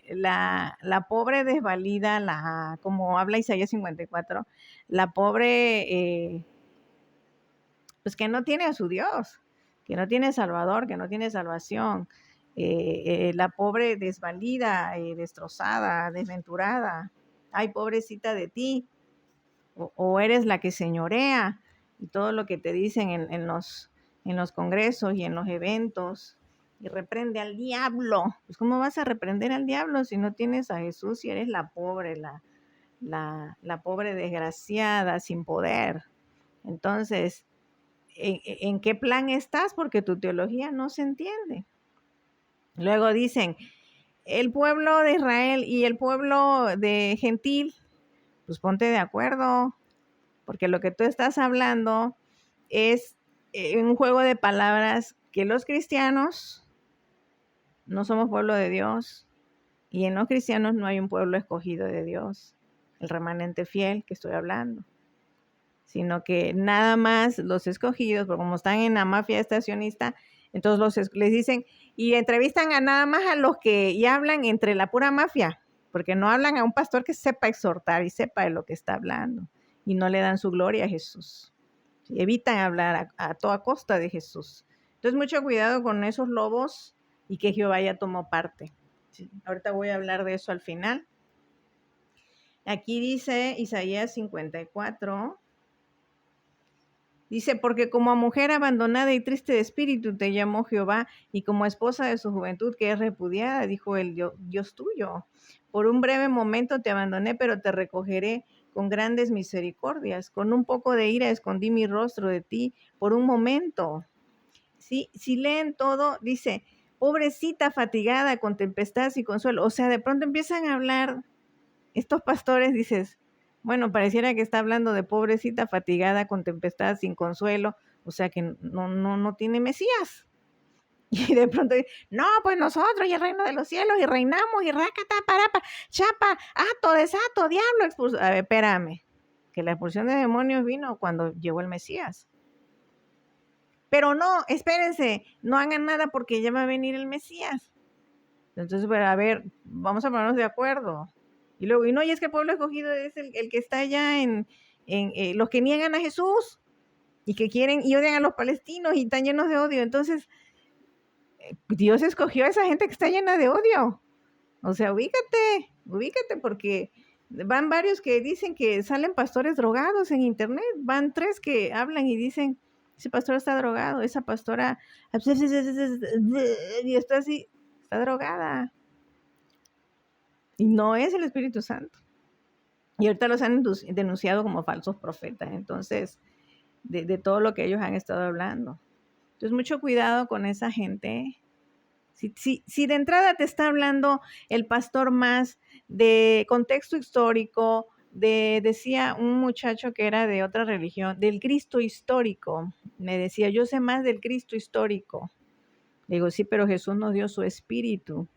la pobre desvalida, como habla Isaías 54, la pobre, pues que no tiene a su Dios, que no tiene Salvador, que no tiene salvación, la pobre desvalida, destrozada, desventurada, ay, pobrecita de ti, o eres la que señorea y todo lo que te dicen en los congresos y en los eventos, y reprende al diablo. Pues ¿cómo vas a reprender al diablo si no tienes a Jesús y eres la pobre, la pobre desgraciada sin poder? Entonces, ¿en qué plan estás? Porque tu teología no se entiende. Luego dicen, el pueblo de Israel y el pueblo de Gentil, pues ponte de acuerdo, porque lo que tú estás hablando es un juego de palabras que los cristianos no somos pueblo de Dios y en los cristianos no hay un pueblo escogido de Dios, el remanente fiel que estoy hablando, sino que nada más los escogidos, porque como están en la mafia estacionista, entonces les dicen y entrevistan a nada más a los que ya hablan entre la pura mafia, porque no hablan a un pastor que sepa exhortar y sepa de lo que está hablando y no le dan su gloria a Jesús. Evitan hablar a toda costa de Jesús. Entonces, mucho cuidado con esos lobos y que Jehová ya tomó parte. Sí, ahorita voy a hablar de eso al final. Aquí dice Isaías 54. Dice, porque como a mujer abandonada y triste de espíritu te llamó Jehová, y como esposa de su juventud que es repudiada, dijo el Dios tuyo. Por un breve momento te abandoné, pero te recogeré con grandes misericordias. Con un poco de ira escondí mi rostro de ti por un momento. ¿Sí? Si leen todo, dice, pobrecita fatigada con tempestad y consuelo. O sea, de pronto empiezan a hablar estos pastores, dices, bueno, pareciera que está hablando de pobrecita fatigada con tempestad sin consuelo, o sea que no tiene Mesías. Y de pronto, no, pues nosotros y el reino de los cielos y reinamos y racata, parapa, chapa, ato, desato, diablo, expulso. A ver, espérame, que la expulsión de demonios vino cuando llegó el Mesías. Pero no, espérense, no hagan nada porque ya va a venir el Mesías. Entonces, a ver, vamos a ponernos de acuerdo. Y luego, y no, y es que el pueblo escogido es el que está allá en los que niegan a Jesús y que quieren y odian a los palestinos y están llenos de odio. Entonces, Dios escogió a esa gente que está llena de odio. O sea, ubícate, porque van varios que dicen que salen pastores drogados en internet. Van 3 que hablan y dicen, ese pastor está drogado, esa pastora, y está así, está drogada. Y no es el Espíritu Santo. Y ahorita los han denunciado como falsos profetas, entonces, de todo lo que ellos han estado hablando. Entonces, mucho cuidado con esa gente. Si de entrada te está hablando el pastor más de contexto histórico, decía un muchacho que era de otra religión, del Cristo histórico, me decía, yo sé más del Cristo histórico. Le digo, sí, pero Jesús nos dio su espíritu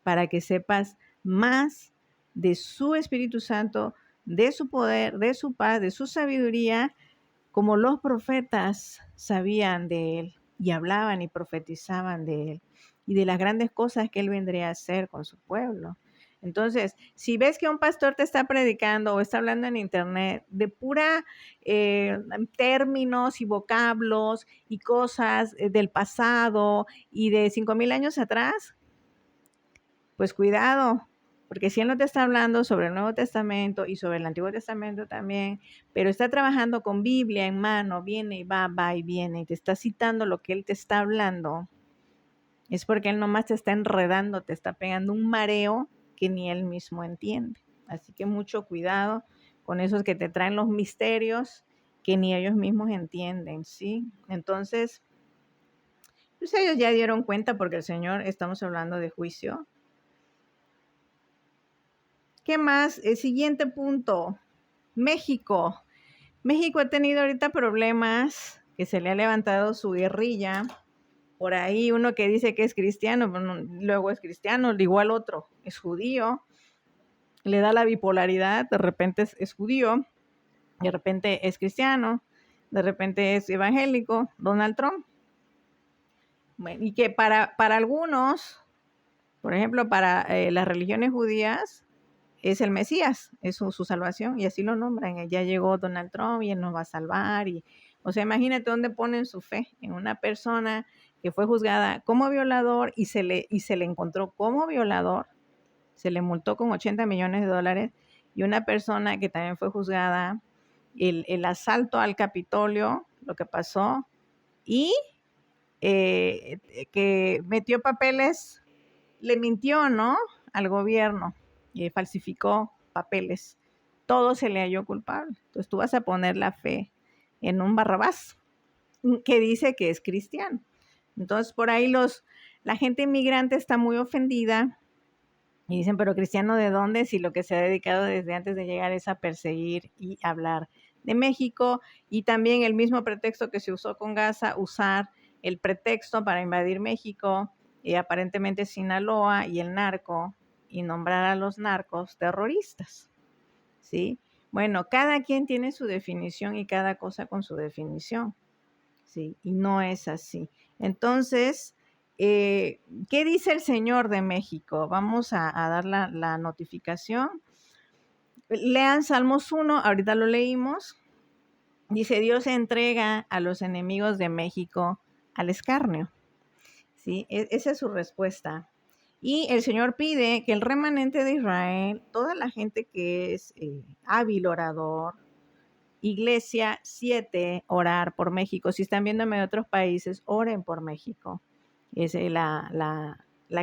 para que sepas más de su Espíritu Santo, de su poder, de su paz, de su sabiduría, como los profetas sabían de él y hablaban y profetizaban de él y de las grandes cosas que él vendría a hacer con su pueblo. Entonces, si ves que un pastor te está predicando o está hablando en internet de pura términos y vocablos y cosas del pasado y de 5,000 años atrás, pues cuidado, porque si él no te está hablando sobre el Nuevo Testamento y sobre el Antiguo Testamento también, pero está trabajando con Biblia en mano, viene y va y viene, y te está citando lo que él te está hablando, es porque él nomás te está enredando, te está pegando un mareo que ni él mismo entiende. Así que mucho cuidado con esos que te traen los misterios que ni ellos mismos entienden, ¿sí? Entonces, pues ellos ya dieron cuenta porque el Señor, estamos hablando de juicio. ¿Qué más? El siguiente punto, México. México ha tenido ahorita problemas, que se le ha levantado su guerrilla. Por ahí uno que dice que es cristiano, luego es cristiano, igual otro es judío. Le da la bipolaridad, de repente es judío. de repente es cristiano, de repente es evangélico, Donald Trump. Bueno, y que para algunos, por ejemplo, para las religiones judías, es el Mesías, es su salvación, y así lo nombran. Ya llegó Donald Trump y él nos va a salvar. O sea, imagínate dónde ponen su fe, en una persona que fue juzgada como violador y se le encontró como violador, se le multó con $80 millones, y una persona que también fue juzgada, el asalto al Capitolio, lo que pasó, y que metió papeles, le mintió, ¿no? Al gobierno, falsificó papeles. Todo se le halló culpable. Entonces tú vas a poner la fe en un Barrabás que dice que es cristiano. Entonces por ahí la gente inmigrante está muy ofendida y dicen, pero cristiano ¿de dónde? Si lo que se ha dedicado desde antes de llegar es a perseguir y hablar de México, y también el mismo pretexto que se usó con Gaza, usar el pretexto para invadir México, aparentemente Sinaloa y el narco, y nombrar a los narcos terroristas, ¿sí? Bueno, cada quien tiene su definición y cada cosa con su definición, ¿sí? Y no es así. Entonces, ¿qué dice el Señor de México? Vamos a dar la notificación. Lean Salmos 1, ahorita lo leímos. Dice, Dios entrega a los enemigos de México al escarnio. ¿Sí? Esa es su respuesta. Y el Señor pide que el remanente de Israel, toda la gente que es hábil orador, Iglesia 7, orar por México. Si están viéndome de otros países, oren por México. Es la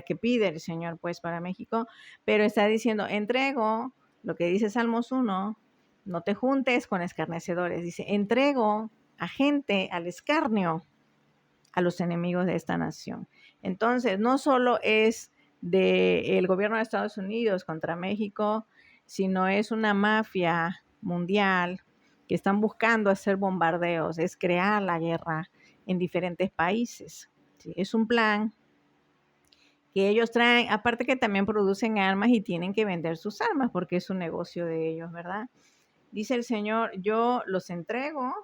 que pide el Señor, pues, para México. Pero está diciendo, entrego, lo que dice Salmos 1, no te juntes con escarnecedores. Dice, entrego a gente al escarnio, a los enemigos de esta nación. Entonces, no solo es del gobierno de Estados Unidos contra México, sino es una mafia mundial que están buscando hacer bombardeos, es crear la guerra en diferentes países. ¿Sí? Es un plan que ellos traen, aparte que también producen armas y tienen que vender sus armas porque es un negocio de ellos, ¿verdad? Dice el Señor, yo los entrego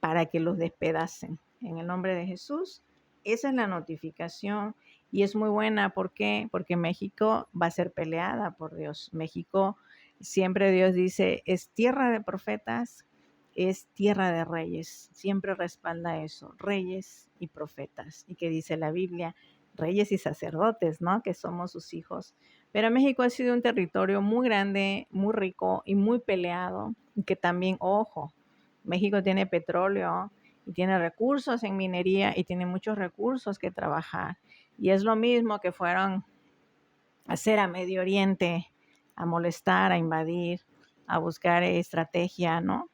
para que los despedacen en el nombre de Jesús. Esa es la notificación y es muy buena. ¿Por qué? Porque México va a ser peleada por Dios. México, siempre Dios dice, es tierra de profetas, es tierra de reyes. Siempre respalda eso, reyes y profetas. ¿Y qué dice la Biblia? Reyes y sacerdotes, ¿no? Que somos sus hijos. Pero México ha sido un territorio muy grande, muy rico y muy peleado. Y que también, ojo, México tiene petróleo y tiene recursos en minería y tiene muchos recursos que trabajar. Y es lo mismo que fueron a hacer a Medio Oriente, a molestar, a invadir, a buscar estrategia, ¿no?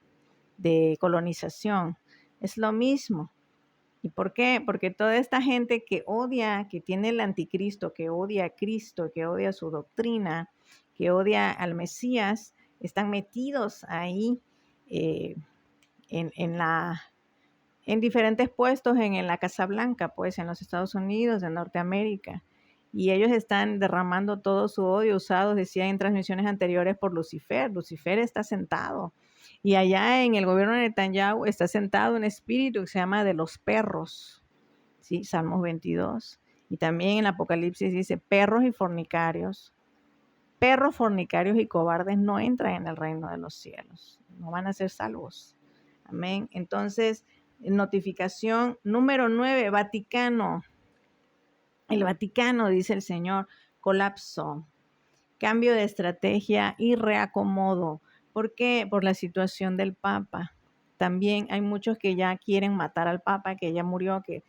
De colonización. Es lo mismo. ¿Y por qué? Porque toda esta gente que odia, que tiene el anticristo, que odia a Cristo, que odia su doctrina, que odia al Mesías, están metidos ahí en diferentes puestos en la Casa Blanca, pues en los Estados Unidos, en Norteamérica. Y ellos están derramando todo su odio, usados, decía en transmisiones anteriores, por Lucifer. Lucifer está sentado. Y allá en el gobierno de Netanyahu está sentado un espíritu que se llama de los perros. ¿Sí? Salmos 22. Y también en Apocalipsis dice, perros y fornicarios y cobardes no entran en el reino de los cielos. No van a ser salvos. Amén. Entonces, notificación número 9, Vaticano. El Vaticano, dice el Señor, colapsó. Cambio de estrategia y reacomodo. ¿Por qué? Por la situación del Papa. También hay muchos que ya quieren matar al Papa, que ya murió, que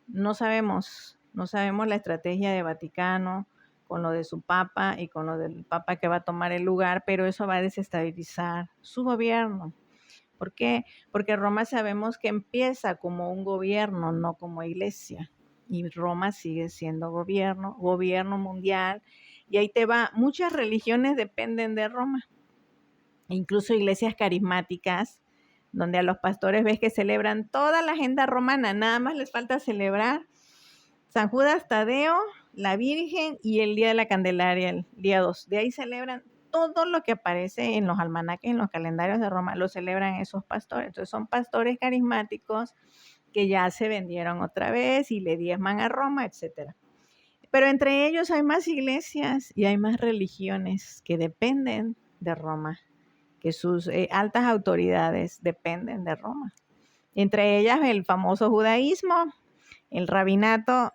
no sabemos la estrategia de Vaticano con lo de su Papa y con lo del Papa que va a tomar el lugar, pero eso va a desestabilizar su gobierno. ¿Por qué? Porque Roma sabemos que empieza como un gobierno, no como iglesia. Y Roma sigue siendo gobierno mundial. Y ahí te va, muchas religiones dependen de Roma. Incluso iglesias carismáticas, donde a los pastores ves que celebran toda la agenda romana, nada más les falta celebrar San Judas Tadeo, la Virgen y el Día de la Candelaria, el día 2. De ahí celebran todo lo que aparece en los almanaques, en los calendarios de Roma, lo celebran esos pastores. Entonces son pastores carismáticos que ya se vendieron otra vez y le diezman a Roma, etcétera. Pero entre ellos hay más iglesias y hay más religiones que dependen de Roma, que sus altas autoridades dependen de Roma. Entre ellas el famoso judaísmo, el rabinato.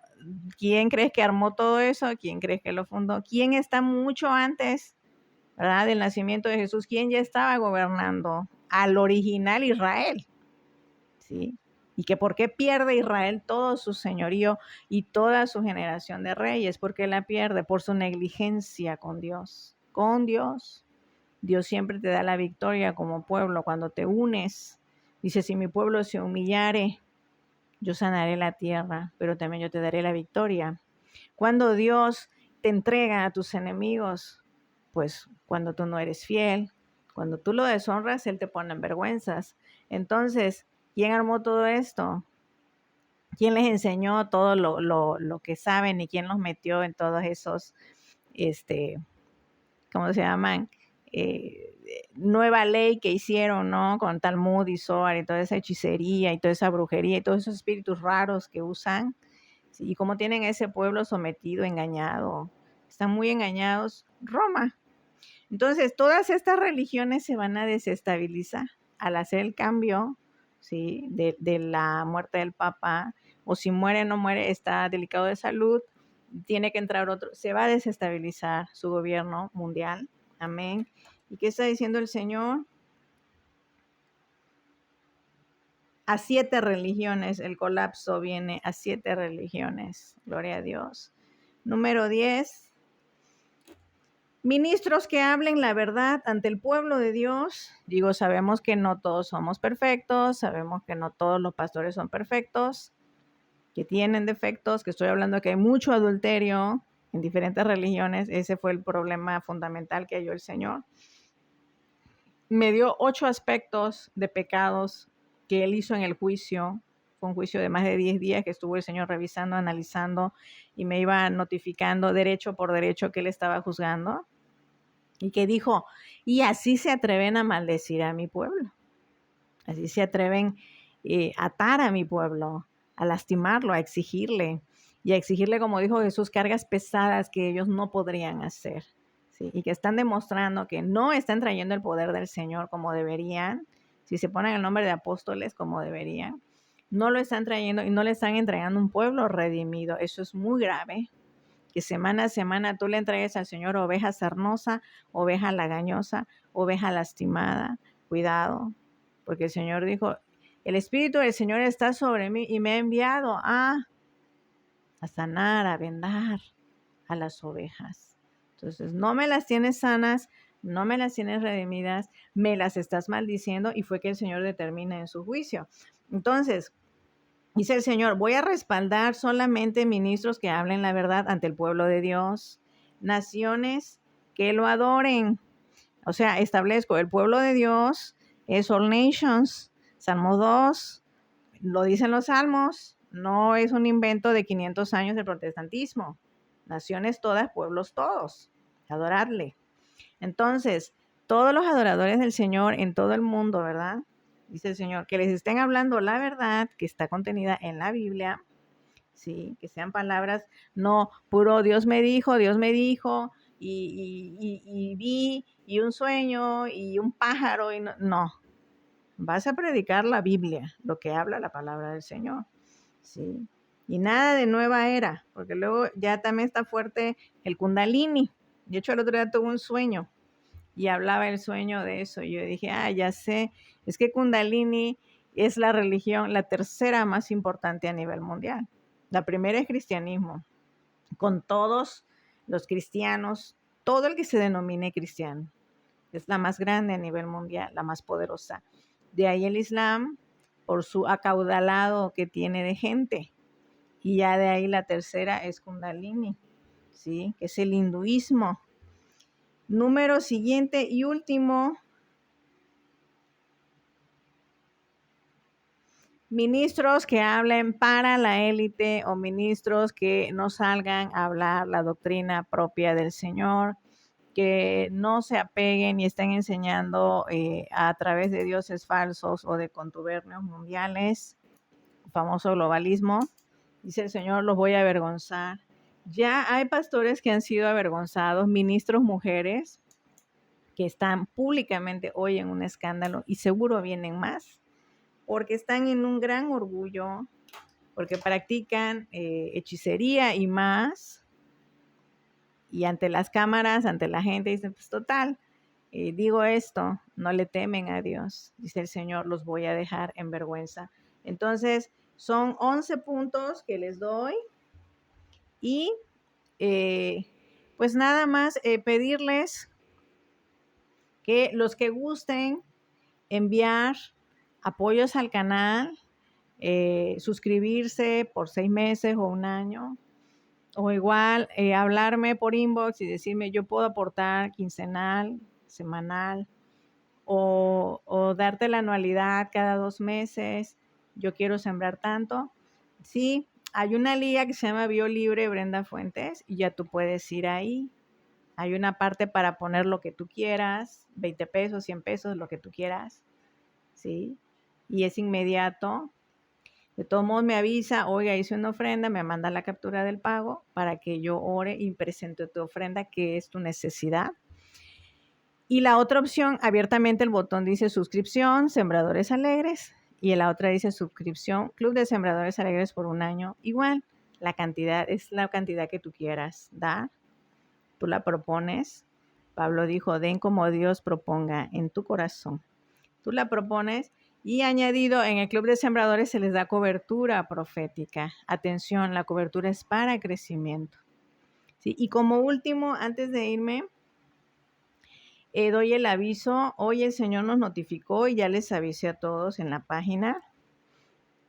¿Quién crees que armó todo eso? ¿Quién crees que lo fundó? ¿Quién está mucho antes, ¿verdad?, del nacimiento de Jesús? ¿Quién ya estaba gobernando al original Israel? ¿Sí? ¿Y que por qué pierde Israel todo su señorío y toda su generación de reyes? ¿Por qué la pierde? Por su negligencia con Dios. Con Dios. Dios siempre te da la victoria como pueblo cuando te unes. Dice, si mi pueblo se humillare, yo sanaré la tierra, pero también yo te daré la victoria. Cuando Dios te entrega a tus enemigos, pues cuando tú no eres fiel, cuando tú lo deshonras, Él te pone en vergüenzas. Entonces, ¿quién armó todo esto? ¿Quién les enseñó todo lo que saben y quién los metió en todos esos, ¿cómo se llaman? Nueva ley que hicieron, ¿no? Con Talmud y Zohar y toda esa hechicería y toda esa brujería y todos esos espíritus raros que usan. ¿Sí? Y cómo tienen a ese pueblo sometido, engañado. Están muy engañados. Roma. Entonces, todas estas religiones se van a desestabilizar al hacer el cambio, ¿sí?, de la muerte del Papa, o si muere o no muere, está delicado de salud, tiene que entrar otro, se va a desestabilizar su gobierno mundial. Amén. ¿Y qué está diciendo el Señor? A 7 religiones, el colapso viene a 7 religiones. Gloria a Dios. Número 10. Ministros que hablen la verdad ante el pueblo de Dios. Digo, sabemos que no todos somos perfectos, sabemos que no todos los pastores son perfectos, que tienen defectos, que estoy hablando que hay mucho adulterio en diferentes religiones. Ese fue el problema fundamental que halló el Señor. Me dio 8 aspectos de pecados que Él hizo en el juicio. Fue un juicio de más de 10 días que estuvo el Señor revisando, analizando y me iba notificando derecho por derecho que Él estaba juzgando. Y que dijo, y así se atreven a maldecir a mi pueblo. Así se atreven a atar a mi pueblo, a lastimarlo, a exigirle. Y a exigirle, como dijo Jesús, cargas pesadas que ellos no podrían hacer. ¿Sí? Y que están demostrando que no están trayendo el poder del Señor como deberían. Si se ponen el nombre de apóstoles como deberían. No lo están trayendo y no le están entregando un pueblo redimido. Eso es muy grave. Que semana a semana tú le entregues al Señor oveja sarnosa, oveja lagañosa, oveja lastimada. Cuidado, porque el Señor dijo, el Espíritu del Señor está sobre mí y me ha enviado a sanar, a vendar a las ovejas. Entonces, no me las tienes sanas, no me las tienes redimidas, me las estás maldiciendo y fue que el Señor determina en su juicio. Entonces, dice el Señor, voy a respaldar solamente ministros que hablen la verdad ante el pueblo de Dios, naciones que lo adoren. O sea, establezco el pueblo de Dios, es all nations, Salmo 2, lo dicen los salmos, no es un invento de 500 años del protestantismo. Naciones todas, pueblos todos, adorarle. Entonces, todos los adoradores del Señor en todo el mundo, ¿verdad? Dice el Señor, que les estén hablando la verdad que está contenida en la Biblia, ¿sí? Que sean palabras, no puro Dios me dijo, y vi, y un sueño, y un pájaro, y no. Vas a predicar la Biblia, lo que habla la palabra del Señor, ¿sí? Y nada de nueva era, porque luego ya también está fuerte el Kundalini. De hecho, el otro día tuve un sueño y hablaba el sueño de eso. Yo dije, ya sé, es que Kundalini es la religión, la tercera más importante a nivel mundial. La primera es cristianismo, con todos los cristianos, todo el que se denomine cristiano. Es la más grande a nivel mundial, la más poderosa. De ahí el Islam, por su acaudalado que tiene de gente. Y ya de ahí la tercera es Kundalini, ¿sí? Que es el hinduismo. Número siguiente y último, ministros que hablen para la élite o ministros que no salgan a hablar la doctrina propia del Señor, que no se apeguen y estén enseñando a través de dioses falsos o de contubernios mundiales, famoso globalismo. Dice el Señor, los voy a avergonzar. Ya hay pastores que han sido avergonzados, ministros mujeres que están públicamente hoy en un escándalo y seguro vienen más, porque están en un gran orgullo, porque practican hechicería y más, y ante las cámaras, ante la gente, dicen, pues total, digo esto, no le temen a Dios, dice el Señor, los voy a dejar en vergüenza. Entonces, son 11 puntos que les doy y pues nada más pedirles que los que gusten enviar apoyos al canal, suscribirse por 6 meses o un año, o igual hablarme por inbox y decirme yo puedo aportar quincenal, semanal, o darte la anualidad cada 2 meses, yo quiero sembrar tanto. Sí, hay una liga que se llama BioLibre Brenda Fuentes y ya tú puedes ir ahí. Hay una parte para poner lo que tú quieras, 20 pesos, 100 pesos, lo que tú quieras, ¿sí? Y es inmediato. De todos modos me avisa, oiga, hice una ofrenda, me manda la captura del pago para que yo ore y presente tu ofrenda, que es tu necesidad. Y la otra opción, abiertamente el botón dice suscripción, Sembradores Alegres, y la otra dice suscripción, Club de Sembradores Alegres por un año. Igual, la cantidad es la cantidad que tú quieras dar, tú la propones. Pablo dijo, den como Dios proponga en tu corazón. Tú la propones y añadido en el Club de Sembradores se les da cobertura profética. Atención, la cobertura es para crecimiento. ¿Sí? Y como último, antes de irme, doy el aviso. Hoy el Señor nos notificó y ya les avisé a todos en la página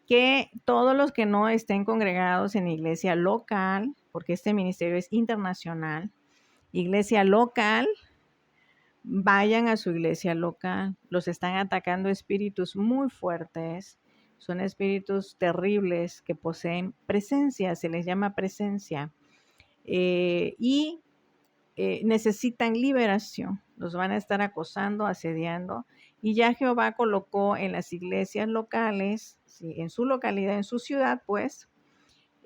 que todos los que no estén congregados en iglesia local, porque este ministerio es internacional, iglesia local, vayan a su iglesia local. Los están atacando espíritus muy fuertes. Son espíritus terribles que poseen presencia, se les llama presencia. Y necesitan liberación. Los van a estar acosando, asediando. Y ya Jehová colocó en las iglesias locales, ¿sí? En su localidad, en su ciudad, pues,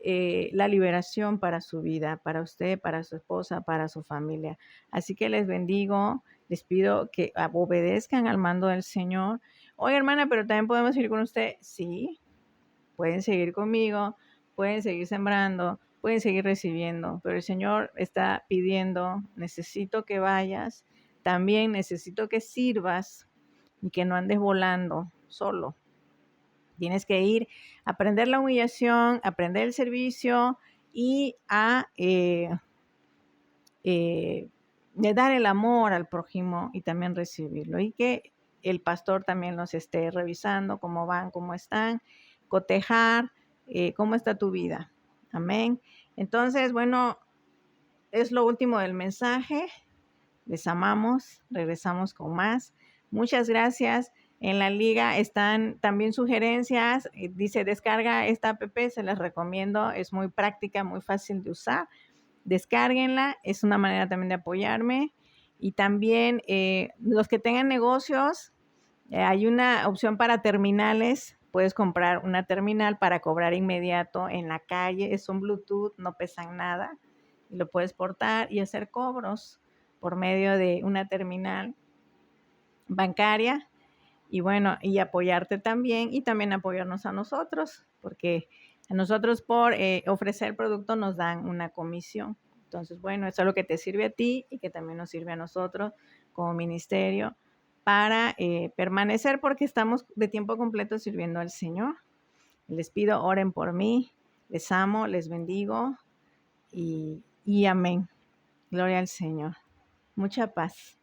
la liberación para su vida, para usted, para su esposa, para su familia. Así que les bendigo, les pido que obedezcan al mando del Señor. Oye, hermana, pero también podemos ir con usted. Sí, pueden seguir conmigo, pueden seguir sembrando, pueden seguir recibiendo, pero el Señor está pidiendo, necesito que vayas, también necesito que sirvas y que no andes volando solo. Tienes que ir a aprender la humillación, aprender el servicio y a dar el amor al prójimo y también recibirlo. Y que el pastor también los esté revisando, cómo van, cómo están, cotejar, cómo está tu vida. Amén. Entonces, bueno, es lo último del mensaje. Les amamos, regresamos con más. Muchas gracias. En la liga están también sugerencias. Dice, descarga esta app, se les recomiendo. Es muy práctica, muy fácil de usar. Descárguenla, es una manera también de apoyarme. Y también los que tengan negocios, hay una opción para terminales. Puedes comprar una terminal para cobrar inmediato en la calle. Es un Bluetooth, no pesan nada. Y lo puedes portar y hacer cobros por medio de una terminal bancaria. Y bueno, y apoyarte también y también apoyarnos a nosotros, porque a nosotros por ofrecer producto nos dan una comisión. Entonces, bueno, eso es lo que te sirve a ti y que también nos sirve a nosotros como ministerio para permanecer, porque estamos de tiempo completo sirviendo al Señor. Les pido, oren por mí, les amo, les bendigo y amén. Gloria al Señor. Mucha paz.